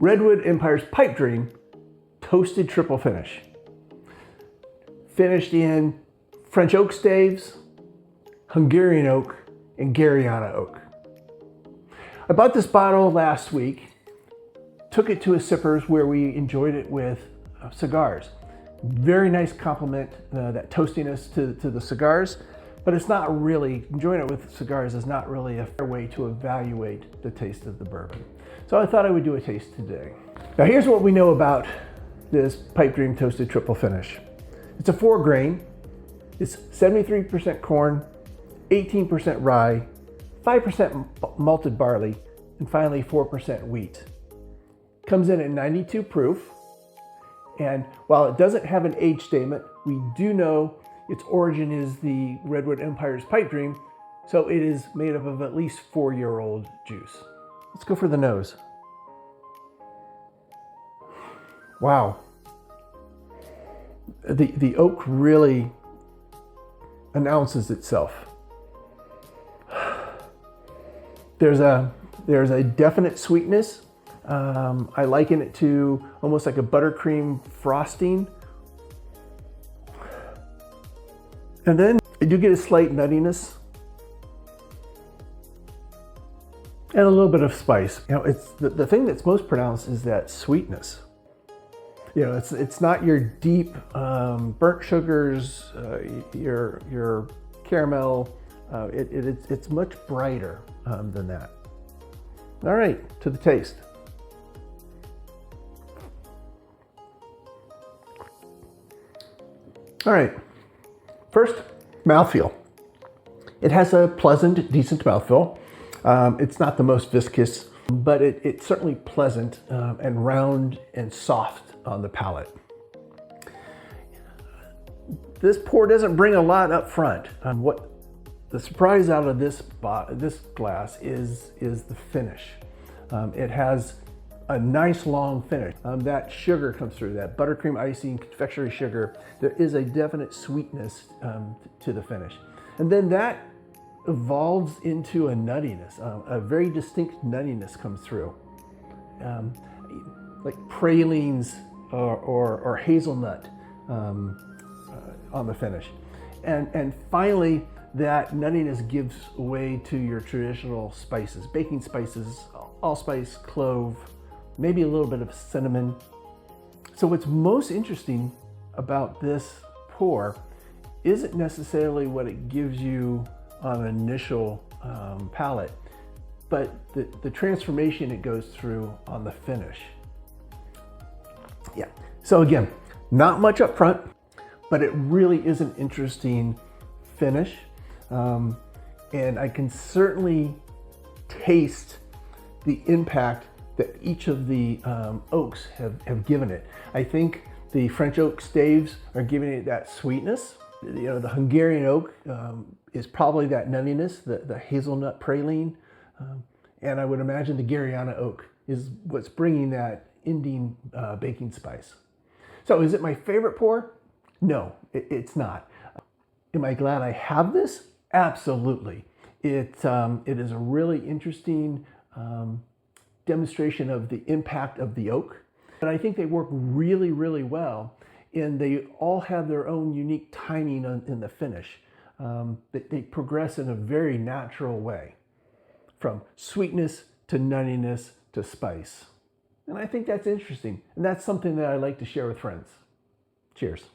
Redwood Empire's Pipe Dream Toasted Triple Finish. Finished in French oak staves, Hungarian oak, and Garyana oak. I bought this bottle last week, took it to a sippers where we enjoyed it with cigars. Very nice compliment, that toastiness to the cigars, but it's not really, enjoying it with cigars is not really a fair way to evaluate the taste of the bourbon. So I thought I would do a taste today. Now here's what we know about this Pipe Dream Toasted Triple Finish. It's a 4-grain, it's 73% corn, 18% rye, 5% malted barley, and finally 4% wheat. Comes in at 92 proof, and while it doesn't have an age statement, we do know its origin is the Redwood Empire's Pipe Dream, so it is made up of at least 4-year-old juice. Let's go for the nose. Wow. The oak really announces itself. There's a definite sweetness. I liken it to almost like a buttercream frosting. And then I do get a slight nuttiness and a little bit of spice. You know, it's the thing that's most pronounced is that sweetness. You know, it's not your deep burnt sugars, your caramel. It's much brighter than that. All right, to the taste. All right, first, mouthfeel. It has a pleasant, decent mouthfeel. It's not the most viscous, but it's certainly pleasant and round and soft on the palate. This pour doesn't bring a lot up front. What the surprise out of this glass is the finish. It has a nice long finish. That sugar comes through, that buttercream icing, confectionery sugar. There is a definite sweetness to the finish. And then that evolves into a nuttiness. A very distinct nuttiness comes through. Like pralines or hazelnut on the finish. And finally, that nuttiness gives way to your traditional spices, baking spices, allspice, clove, maybe a little bit of cinnamon. So what's most interesting about this pour isn't necessarily what it gives you on an initial palate, but the transformation it goes through on the finish. Yeah, so again, not much up front, but it really is an interesting finish. And I can certainly taste the impact that each of the oaks have given it. I think the French oak staves are giving it that sweetness. You know, the Hungarian oak is probably that nuttiness, the hazelnut praline. And I would imagine the Garyana oak is what's bringing that ending baking spice. So is it my favorite pour? No, it's not. Am I glad I have this? Absolutely. It is a really interesting demonstration of the impact of the oak. But I think they work really, really well, and they all have their own unique timing in the finish. They progress in a very natural way, from sweetness to nuttiness to spice. And I think that's interesting, and that's something that I like to share with friends. Cheers.